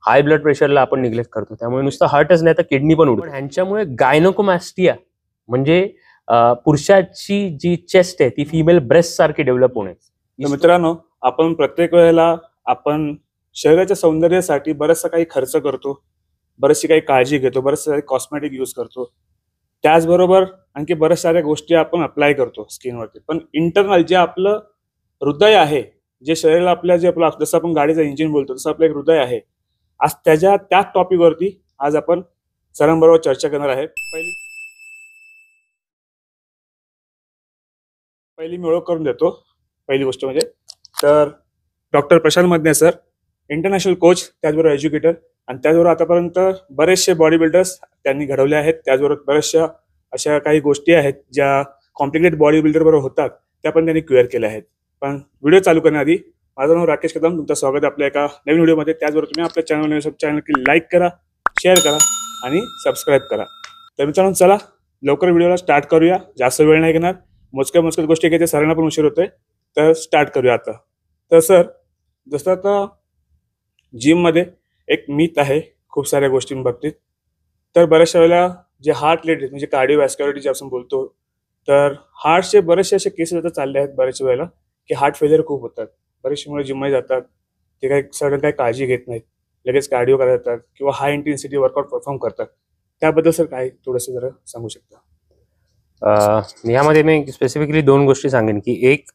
High blood प्रेशरला आपण neglect करतो, त्यामुळे नुसतं हार्टच नाही तर किडनी पण उडते. ह्यांच्यामुळे गायनोकोमॅस्टिया म्हणजे पुरुषाची जी चेस्ट आहे ती फिमेल ब्रेस्ट सारखी डेव्हलप होणे. मित्रांनो, आपण प्रत्येक वेळेला आपण शरीराच्या सौंदर्यासाठी बराचसा काही खर्च करतो, बरेचशी काही काळजी घेतो, बरेचसे काही कॉस्मेटिक यूज करतो, त्याचबरोबर आणखी बऱ्याच साऱ्या गोष्टी आपण अप्लाय करतो स्किनवरती. पण इंटरनल जे आपलं हृदय आहे, जे शरीराला आपल्या जे आपलं जसं आपण गाडीचं इंजिन बोलतो तसं आपलं एक हृदय आहे, आज त्याच टॉपिकवरती आज आपण सरांबरोबर चर्चा करणार आहे. पहिली मी ओळख करून देतो. पहिली गोष्ट म्हणजे तर doctor Prashant Madane sir, international coach, त्याचबरोबर एज्युकेटर, आणि त्याचबरोबर आतापर्यंत बरेचसे बॉडी बिल्डर्स त्यांनी घडवले आहेत. त्याचबरोबर बऱ्याचशा अशा काही गोष्टी आहेत ज्या कॉम्प्लिकेटेड बॉडी बिल्डर बरोबर होतात त्या पण त्यांनी क्लिअर केल्या आहेत. पण व्हिडिओ चालू करण्याआधी माझं नाव राकेश कदम, तुमचं स्वागत आहे आपल्या एका नवीन व्हिडिओमध्ये. त्याचबरोबर तुम्ही आपल्या चॅनल लाईक करा, शेअर करा आणि सबस्क्राईब करा. तर मित्रांनो, चला लवकर व्हिडिओला स्टार्ट करूया. जास्त वेळ नाही घेणार, मोजक्या गोष्टी घ्यायच्या, सरांना पण उशीर होतोय, तर स्टार्ट करूया आता. तर सर, जसं आता जिममध्ये एक मिथ आहे खूप साऱ्या गोष्टींबाबतीत, तर बऱ्याचशा वेळेला जे हार्ट रिलेटेड म्हणजे कार्डिओवॅस्क्युलरिटी जे आपण बोलतो, तर हार्टचे बरेचसे असे केसेस आता चालले आहेत बऱ्याच वेळेला की हार्ट फेलियर खूप होतात. बरेचसे मुलं जिममध्ये जातात, ते काही सडन काही काळजी घेत नाहीत, लगेच कार्डिओ करत जातात किंवा हाय इंटेन्सिटी वर्कआउट परफॉर्म करतात. त्याबद्दल सर काय थोडंसं जरा सांगू शकता? यामध्ये मी स्पेसिफिकली 2 गोष्टी सांगेन की एक,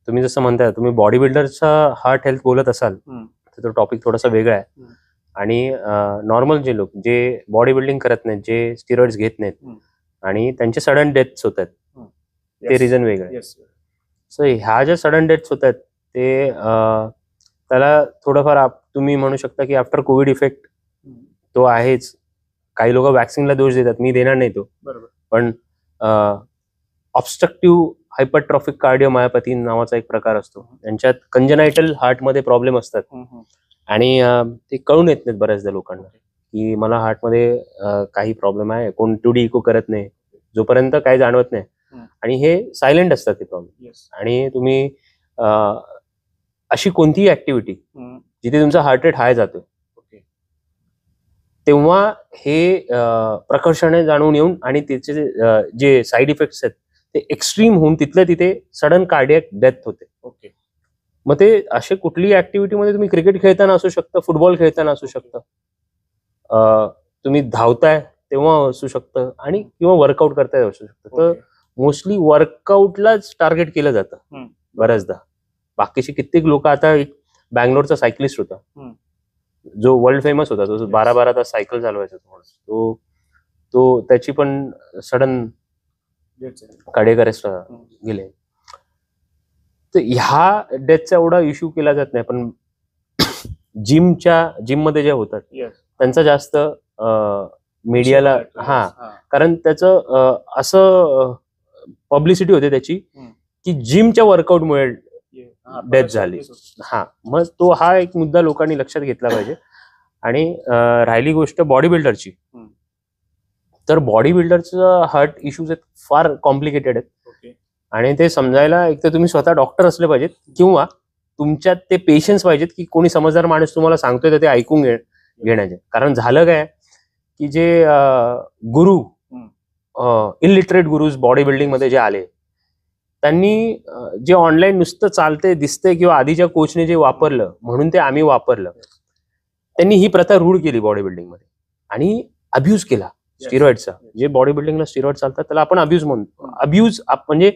तुम्ही जसं म्हणताय तुम्ही बॉडी बिल्डरचा हार्ट हेल्थ बोलत असाल तर तो टॉपिक थोडासा वेगळा आहे. आणि नॉर्मल जे लोक जे बॉडी बिल्डिंग करत नाहीत, जे स्टिरॉइड्स घेत नाहीत आणि त्यांचे सडन डेथ्स होत आहेत, ते रिझन वेगळं आहे. सो ह्या ज्या सडन डेथ्स होत आहेत ते त्याला थोडंफार तुम्ही म्हणू शकता की आफ्टर कोविड इफेक्ट तो आहेच. काही लोक वॅक्सिनला दोष देतात, मी देणार नाही तो, पण ऑब्स्ट्रक्टिव्ह हायपरट्रॉफिक कार्डिओमायोपॅथी नावाचा एक प्रकार असतो, त्यांच्यात कंजनायटल हार्टमध्ये प्रॉब्लेम असतात आणि ते कळून येत नाहीत बऱ्याचदा लोकांना की मला हार्टमध्ये काही प्रॉब्लेम आहे. कोण 2D इको करत नाही जोपर्यंत काही जाणवत नाही, आणि हे सायलेंट असतात ते प्रॉब्लेम. आणि तुम्ही अशी कोणतीही ऍक्टिव्हिटी जिथे तुमचा हार्ट रेट हाय जातोय तेव्हा हे प्रकर्षाने जाणून येऊन आणि त्याचे जे साईड इफेक्ट्स आहेत ते एक्स्ट्रीम होऊन तिथल्या तिथे सडन कार्डियक डेथ होते. मग ते असे कुठलीही ऍक्टिव्हिटीमध्ये तुम्ही क्रिकेट खेळताना असू शकतं, फुटबॉल खेळताना असू शकतं, तुम्ही धावताय तेव्हा असू शकतं, आणि किंवा वर्कआउट करताय असू शकतं. तर मोस्टली वर्कआउटलाच टार्गेट केलं जातं बऱ्याचदा. बाकीचे कित्येक लोक, आता एक बँगलोरचा सायकलिस्ट होता जो वर्ल्ड फेमस होता, तो 12-12 तास सायकल चालवायचा, तो त्याची पण सडन कार्डियक अरेस्ट गेले. तर ह्या डेथचा एवढा इश्यू केला जात नाही, पण जिम मध्ये जे होतात त्यांचा जास्त मीडियाला कारण त्याचं असं पब्लिसिटी होते त्याची की जिमच्या वर्कआउटमुळे डेथ झाली. मग तो हा एक मुद्दा लोकांनी लक्षात घेतला पाहिजे. आणि राहिली गोष्ट बॉडी बिल्डरची, तर बॉडी बिल्डरचं हार्ट इश्यूज फार कॉम्प्लिकेटेड आहेत आणि ते समजायला एक तर तुम्ही स्वतः डॉक्टर असले पाहिजेत किंवा तुमच्यात ते पेशन्स पाहिजेत की कोणी समजदार माणूस तुम्हाला सांगतोय तर ते ऐकून घेण्याचे. कारण झालं काय की जे गुरु, इलिटरेट गुरुज बॉडी बिल्डिंग मध्ये जे आले, त्यांनी जे ऑनलाईन नुसतं चालते दिसते किंवा आधीच्या कोचने जे वापरलं म्हणून ते आम्ही वापरलं, त्यांनी ही प्रथा रूढ केली बॉडी बिल्डिंग मध्ये आणि अब्यूज केला स्टिरॉइडचा. जे बॉडी बिल्डिंगला स्टिरॉइड चालतात त्याला आपण अब्यूज म्हणतो. अब्यूज म्हणजे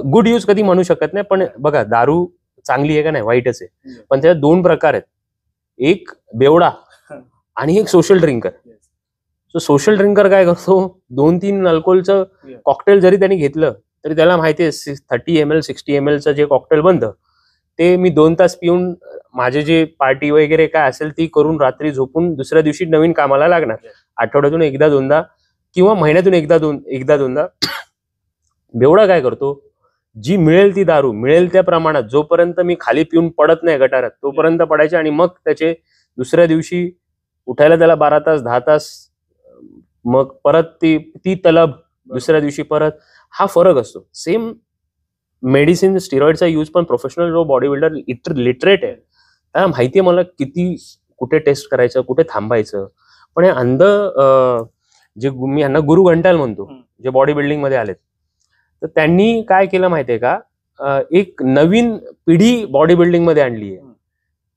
गुड यूज कधी म्हणू शकत नाही, पण बघा दारू चांगली आहे का नाही, वाईटच आहे, पण त्याच्यात 2 प्रकार आहेत, एक बेवडा आणि एक social drinker. So social drinker काय करतो, 2-3 अल्कोहोलचं कॉकटेल जरी त्यांनी घेतलं तरी त्याला माहिती आहे 30 ml 60 ml जे कॉकटेल बनतं ते मी 2 तास पिऊन माझे जे पार्टी वगैरे काय असेल ती करून रात्री झोपून दुसऱ्या दिवशी नवीन कामाला लागणार. आठवड्यातून 1-2दा किंवा महिन्यातून 1-2दा. बेवडा काय करतो, जी मिळेल ती दारू मिळेल त्या प्रमाणात, जोपर्यंत मी खाली पिऊन पडत नाही गटारात तोपर्यंत पडायचे, आणि मग त्याचे दुसऱ्या दिवशी उठायला त्याला 12 तास 10 तास, मग परत ती तलब दुसऱ्या दिवशी परत. हा फरक असतो. सेम मेडिसिन स्टिरॉइडचा यूज पण प्रोफेशनल जो बॉडी बिल्डर लिटरेट आहे त्याला माहितीये मला किती कुठे टेस्ट करायचं, कुठे थांबायचं. पण हे अंध जे मी यांना गुरु घंटाल म्हणतो, जे बॉडी बिल्डिंग मध्ये आलेत, तर त्यांनी काय केलं माहितीये का, एक नवीन पिढी बॉडी बिल्डिंग मध्ये आणली आहे,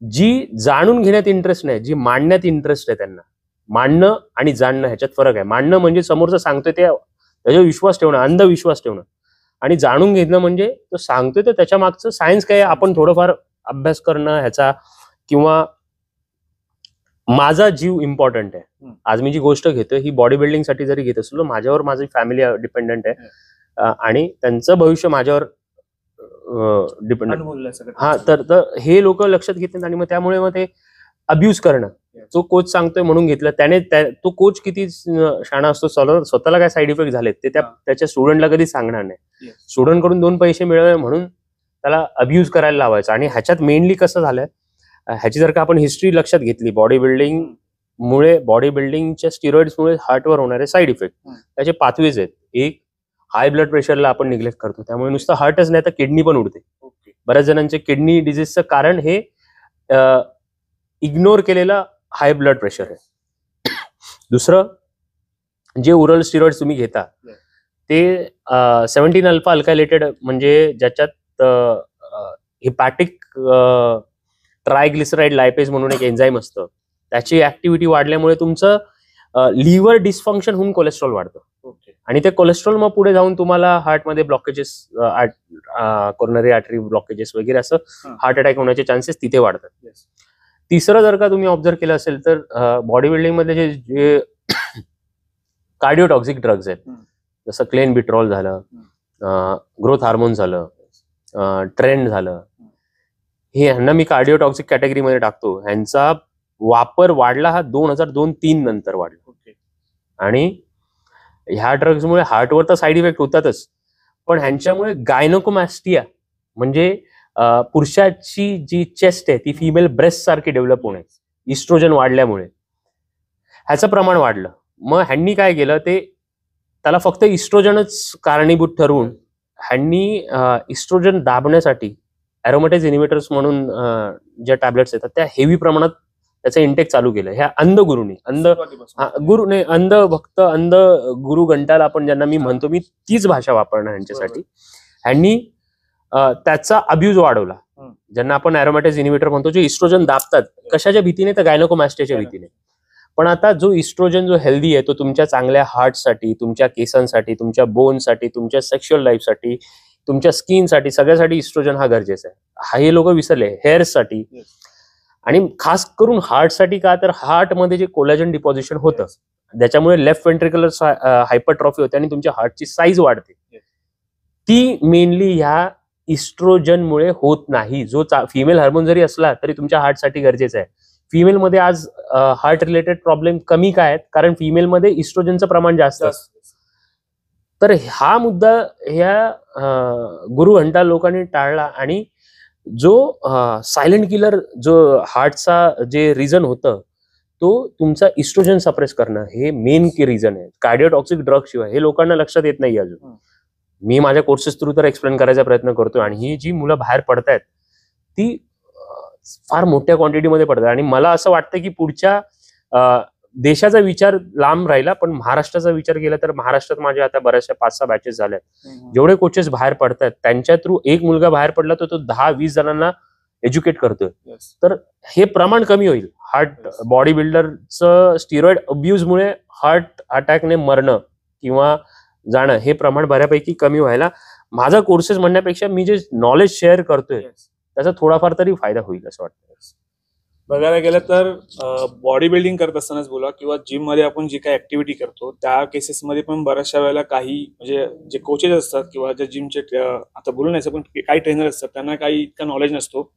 जी जाणून घेण्यात इंटरेस्ट नाही, जी मांडण्यात इंटरेस्ट आहे. त्यांना मांडणं आणि जाणणं ह्याच्यात फरक आहे. मांडणं म्हणजे समोरचं सांगतोय त्याच्यावर विश्वास ठेवणं, अंधविश्वास ठेवणं, आणि जाणून घेणं म्हणजे तो सांगतोय तर त्याच्या मागचं सायन्स काय आपण थोडंफार अभ्यास करणं ह्याचा, किंवा माझा जीव इम्पॉर्टंट आहे. आज मी जी गोष्ट घेतोय ही बॉडी बिल्डिंग साठी जरी घेत असलो, माझ्यावर माझी फॅमिली डिपेंडंट आहे आणि त्यांचं भविष्य माझ्यावर डिपेंडंट. हा, तर हे लोक लक्षात घेतात आणि मग त्यामुळे मग ते अब्यूज करणं. तो कोच सांगतोय म्हणून घेतलं त्याने, तो कोच किती शाणा असतो, स्वतःला काय साईड इफेक्ट झालेत ते त्याच्या स्टुडंटला कधी सांगणार नाही. स्टुडंट कडून 2 पैसे मिळवले म्हणून त्याला अब्यूज करायला लावायचं. आणि ह्याच्यात मेनली कसं झालंय, ह्याची जर का आपण हिस्ट्री लक्षात घेतली, बॉडी बिल्डिंगच्या स्टिरॉइड्समुळे हार्टवर होणारे साईड इफेक्ट त्याचे पाथवेज आहेत. एक, हाय ब्लड प्रेशरला आपण निग्लेक्ट करतो, त्यामुळे नुसतं हार्टच नाही तर किडनी पण उडते. बऱ्याच जणांचे किडनी डिजीजचं कारण हे इग्नोर केलेलं हाय ब्लड प्रेशर आहे. दुसरं, जे ओरल स्टिरॉइड्स तुम्ही घेता ते 17 अल्फा अल्कायलेटेड, म्हणजे ज्याच्यात हिपॅटिक ट्रायग्लिसराइड लायपेज म्हणून एक एन्झाईम असतं, त्याची ऍक्टिव्हिटी वाढल्यामुळे तुमचं लिव्हर डिस्फंक्शन होऊन कोलेस्ट्रॉल वाढतं. आणि ते कोलेस्ट्रॉल मग पुढे जाऊन तुम्हाला हार्टमध्ये ब्लॉकेजेस, कोरोनरी आर्टरी ब्लॉकेजेस वगैरे असं हार्ट अटॅक होण्याचे चान्सेस तिथे वाढतात. तिसरं, जर का तुम्ही ऑब्झर्व केलं असेल तर बॉडी बिल्डिंग मध्ये जे कार्डिओटॉक्सिक ड्रग्ज आहेत, जसं क्लेनबिट्रॉल झालं, ग्रोथ हार्मोन झालं, ट्रेंड झालं, हे ह्यांना मी कार्डिओटॉक्सिक कॅटेगरीमध्ये टाकतो. ह्यांचा वापर वाढला हा 2002-03 नंतर वाढला. आणि ह्या ड्रग्जमुळे हार्टवर तर साईड इफेक्ट होतातच, पण ह्यांच्यामुळे गायनोकोमॅस्टिया म्हणजे पुरुषाची जी चेस्ट आहे ती फिमेल ब्रेस्ट सारखी डेव्हलप होणे, इस्ट्रोजन वाढल्यामुळे ह्याचं प्रमाण वाढलं. मग ह्यांनी काय केलं, त्याला फक्त इस्ट्रोजनच कारणीभूत ठरवून ह्यांनी इस्ट्रोजन दाबण्यासाठी ॲरोमॅटेज इनिव्हिटर्स म्हणून ज्या टॅबलेट्स येतात त्या हेवी प्रमाणात त्याचं इंटेक चालू केलं. ह्या अंध गुरुनी, अंध भक्त, अंध गुरु घंटाल आपण ज्यांना मी म्हणतो, मी तीच भाषा वापरणार ह्यांच्यासाठी. ह्यांनी त्याचा अब्यूज वाढवला, ज्यांना आपण ॲरोमॅटेज इनिव्हिटर म्हणतो, जे इस्ट्रोजन दाबतात. कशाच्या भीतीने, तर गायनोकोमॅस्टियाच्या भीतीने. पण आता जो इस्ट्रोजन जो हेल्दी आहे तो तुमच्या चांगल्या हार्टसाठी, तुमच्या केसांसाठी, तुमच्या बोनसाठी, तुमच्या सेक्शुअल लाईफसाठी, तुमच्या स्किनसाठी, सगळ्यासाठी इस्ट्रोजन हा गरजेचा आहे. हे लोक विसरले. हेअर्ससाठी आणि खास करून हार्टसाठी. का तर हार्टमध्ये जे कोलॅजन डिपॉझिशन होतं ज्याच्यामुळे लेफ्ट वेंट्रिक्युलर हायपरट्रॉफी होते आणि तुमच्या हार्टची साईज वाढते, ती मेनली ह्या इस्ट्रोजनमुळे होत नाही. जो फिमेल हार्मोन जरी असला तरी तुमच्या हार्टसाठी गरजेचा आहे. फिमेलमध्ये आज हार्ट रिलेटेड प्रॉब्लेम कमी काय आहेत, कारण फिमेलमध्ये इस्ट्रोजनचं प्रमाण जास्त असतं. तर हा मुद्दा ह्या गुरु घंटा लोकांनी टाळला. आणि जो सायलेंट किलर जो हार्टचा जे रिझन होतं तो तुमचा इस्ट्रोजन सप्रेस करणं, हे मेन रिझन आहे. कार्डिओटॉक्सिक ड्रग शिवाय हे लोकांना लक्षात येत नाही अजून. मी माझ्या कोर्सेस थ्रू तर एक्सप्लेन करायचा प्रयत्न करतोय. आणि ही जी मुलं बाहेर पडतायत ती फार मोठ्या क्वांटिटीमध्ये पडतात. आणि मला असं वाटतं की पुढच्या देशाचा विचार लांब राहिला, पण महाराष्ट्राचा विचार केला तर महाराष्ट्रात माझ्या आता बऱ्याचशा 5-6 बॅचेस झाल्या. जेवढे कोचेस बाहेर पडतात त्यांच्या थ्रू एक मुलगा बाहेर पडला तर तो 10-20 जणांना एज्युकेट करतोय. तर हे प्रमाण कमी होईल. हार्ट बॉडी बिल्डरचं स्टिरॉइड अब्यूजमुळे हार्ट अटॅकने मरणं किंवा जाणं हे प्रमाण बऱ्यापैकी कमी व्हायला माझा कोर्सेस म्हणण्यापेक्षा मी जे नॉलेज शेअर करतोय त्याचा थोडाफार तरी फायदा होईल असं वाटतं. बघायला गेलं तर बॉडी बिल्डिंग करत असतानाच बोला किंवा जिम मध्ये आपण जी काही ऍक्टिव्हिटी करतो त्या केसेसमध्ये पण बऱ्याचशा वेळेला काही म्हणजे जे कोचेस असतात किंवा ज्या जिमचे आता बोलू नाही पण काही ट्रेनर असतात त्यांना काही इतका नॉलेज नसतो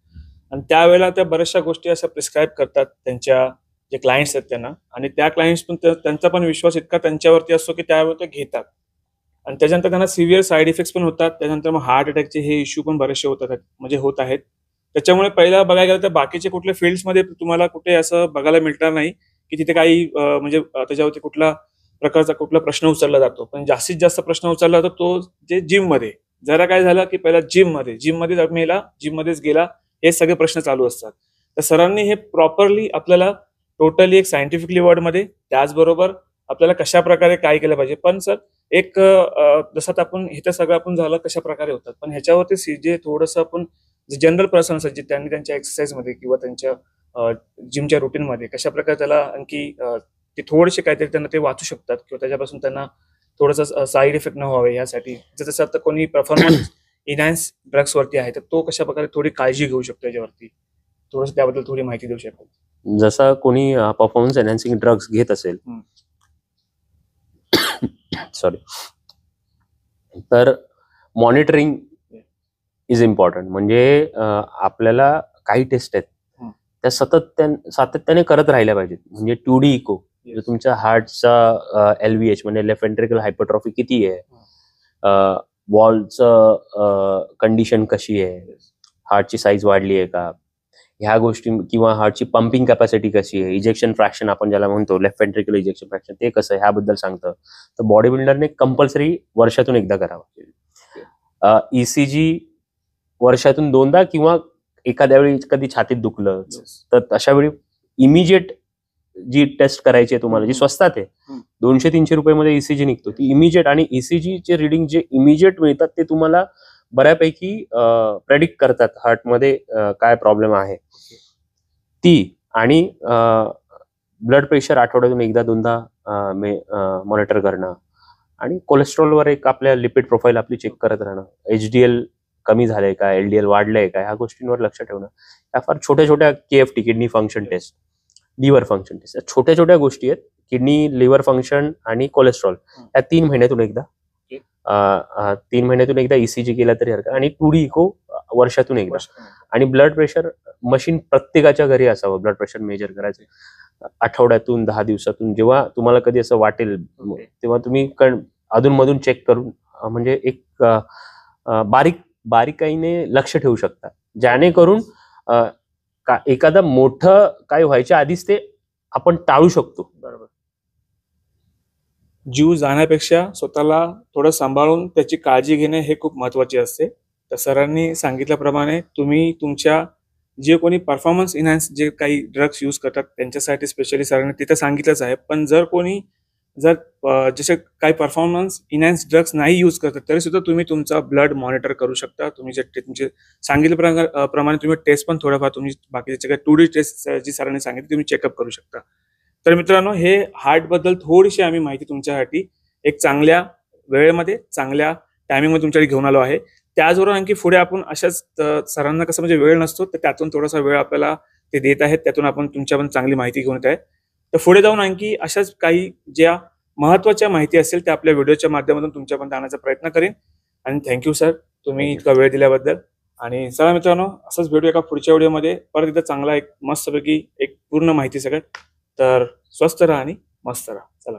आणि त्यावेळेला त्या बऱ्याचशा गोष्टी अशा प्रिस्क्राईब करतात त्यांच्या जे क्लायंट्स आहेत त्यांना. आणि त्या क्लायंट्स पण त्यांचा पण विश्वास इतका त्यांच्यावरती असतो की त्यावर ते घेतात आणि त्याच्यानंतर त्यांना सिव्हिअर साईड इफेक्ट्स पण होतात. त्याच्यानंतर मग हार्ट अटॅकचे हे इश्यू पण बरेचसे होत आहेत. त्याच्यामुळे पहिला बघायला गेलं तर बाकीचे कुठल्या फील्ड्समध्ये तुम्हाला कुठे असं बघायला मिळणार नाही की तिथे काही म्हणजे त्याच्यावरती कुठला प्रश्न उचलला जातो. पण जास्तीत जास्त प्रश्न उचलला जातो तो जे जिम मध्ये. जरा काय झालं की पहिला जिम मध्येच गेला हे सगळे प्रश्न चालू असतात. तर सरांनी हे प्रॉपरली आपल्याला टोटली एक सायंटिफिकली वर्डमध्ये, त्याचबरोबर आपल्याला कशा प्रकारे काय केलं पाहिजे. पण सर एक जसं आपण हे तर सगळं आपण झालं कशा प्रकारे होतात, पण ह्याच्यावरती जे थोडंसं आपण जे जनरल पर्सन असतात, जे त्यांनी त्यांच्या एक्सरसाइजमध्ये किंवा त्यांच्या जिमच्या रुटीनमध्ये कशा प्रकारे त्याला आणखी ते थोडेसे काहीतरी त्यांना ते वाचू शकतात किंवा त्याच्यापासून त्यांना थोडंसं साईड इफेक्ट न व्हावे यासाठी, जसं आता कोणी परफॉर्मन्स इनहॅन्स ड्रग्स वरती आहे तर तो कशा प्रकारे थोडी काळजी घेऊ शकतो याच्यावरती, थोडंसं त्याबद्दल थोडी माहिती देऊ शकतो. जसं कोणी परफॉर्मन्स एनहान्सिंग ड्रग्स घेत असेल सॉरी, तर मॉनिटरिंग इज इम्पॉर्टंट. म्हणजे आपल्याला काही टेस्ट आहेत त्या सातत्याने करत राहिल्या पाहिजेत. म्हणजे 2D इको, तुमच्या हार्टचा LVH म्हणजे लेफ्ट व्हेंट्रिकल हायपरट्रॉफी किती आहे, वॉलचं कंडिशन कशी आहे, हार्टची साईज वाढली आहे का, ह्या गोष्टी, किंवा हार्टची पंपिंग कॅपॅसिटी कशी आहे, इजेक्शन फ्रॅक्शन आपण ज्याला म्हणतो लेफ्ट व्हेंट्रिकल इजेक्शन फ्रॅक्शन ते कसं आहे ह्याबद्दल सांगतं. तर बॉडी बिल्डरने कंपल्सरी वर्षातून एकदा करावं. ECG वर्षातून 2दा किंवा एखाद्या वेळी कधी छातीत दुखलं तर अशा वेळी इमिजिएट जी टेस्ट करायची आहे तुम्हाला, जी स्वस्तात आहे, 200-300 रुपयामध्ये ECG निघतो, ती इमिजिएट. आणि ECG चे रिडिंग जे इमिजिएट मिळतात ते तुम्हाला बऱ्यापैकी प्रेडिक्ट करतात हार्टमध्ये काय प्रॉब्लेम आहे ती. आणि ब्लड प्रेशर आठवड्यातून एकदा 2दा मॉनिटर करणं, आणि कोलेस्ट्रॉलवर एक आपल्या लिपिड प्रोफाईल आपली चेक करत राहणं, HDL कमी झालंय का, LDL वाढलंय का, ह्या गोष्टींवर लक्ष ठेवणं. या फार छोट्या छोट्या KFT kidney function test, liver function test, छोट्या छोट्या गोष्टी आहेत. किडनी, लिव्हर फंक्शन आणि कोलेस्ट्रॉल या 3 महिन्यातून एकदा 3 महिन्यातून एकदा ECG केला तरी हरकत, आणि 2D इको वर्षातून एकदा. आणि ब्लड प्रेशर मशीन प्रत्येकाच्या घरी असावं ब्लड प्रेशर मेजर करायचं. आठवड्यातून 10 दिवसातून जेव्हा तुम्हाला कधी असं वाटेल तेव्हा तुम्ही अधूनमधून चेक करून म्हणजे एक बारीकाईने लक्ष ठेवू शकता, जेणेकरून एखादा मोठं काय व्हायच्या आधीच ते आपण टाळू शकतो. बरोबर. जीव जाण्यापेक्षा स्वतःला थोडं सांभाळून त्याची काळजी घेणे हे खूप महत्वाचे असते. तर सरांनी सांगितल्याप्रमाणे तुम्ही तुमच्या जे कोणी परफॉर्मन्स इनहॅन्स जे काही ड्रग्स यूज करतात त्यांच्यासाठी स्पेशली सरांनी तिथे सांगितलंच आहे. पण जर जसे काही परफॉर्मन्स इनहॅन्स ड्रग्स नाही यूज करतात तरी सुद्धा तुम्ही तुमचा ब्लड मॉनिटर करू शकता. तुम्ही जे तुमचे सांगितल्याप्रमाणे तुम्ही टेस्ट पण थोडंफार तुम्ही बाकीचे काही 2D टेस्ट जी सरांनी सांगितली तुम्ही चेकअप करू शकता. तर मित्रांनो, हे हार्टबद्दल थोडीशी आम्ही माहिती तुमच्यासाठी एक चांगल्या वेळेमध्ये चांगल्या टायमिंगमध्ये तुमच्याकडे घेऊन आलो आहे. त्याचबरोबर आणखी पुढे आपण अशाच सरांना कसं म्हणजे वेळ नसतो तर त्यातून थोडासा वेळ आपल्याला ते देत आहेत, त्यातून आपण तुमच्या पण चांगली माहिती घेऊन येत आहे. तर पुढे जाऊन आणखी अशाच काही ज्या महत्वाच्या माहिती असेल त्या आपल्या व्हिडिओच्या माध्यमातून तुमच्यापर्यंत आणण्याचा प्रयत्न करेन. आणि थँक्यू सर, तुम्ही इतका वेळ दिल्याबद्दल. आणि चला मित्रांनो, असंच भेटू एका पुढच्या व्हिडिओमध्ये परत एकदा चांगला एक मस्तपैकी एक पूर्ण माहिती सगळ्यात. तर स्वस्थ राहा आणि मस्त राहा. चला.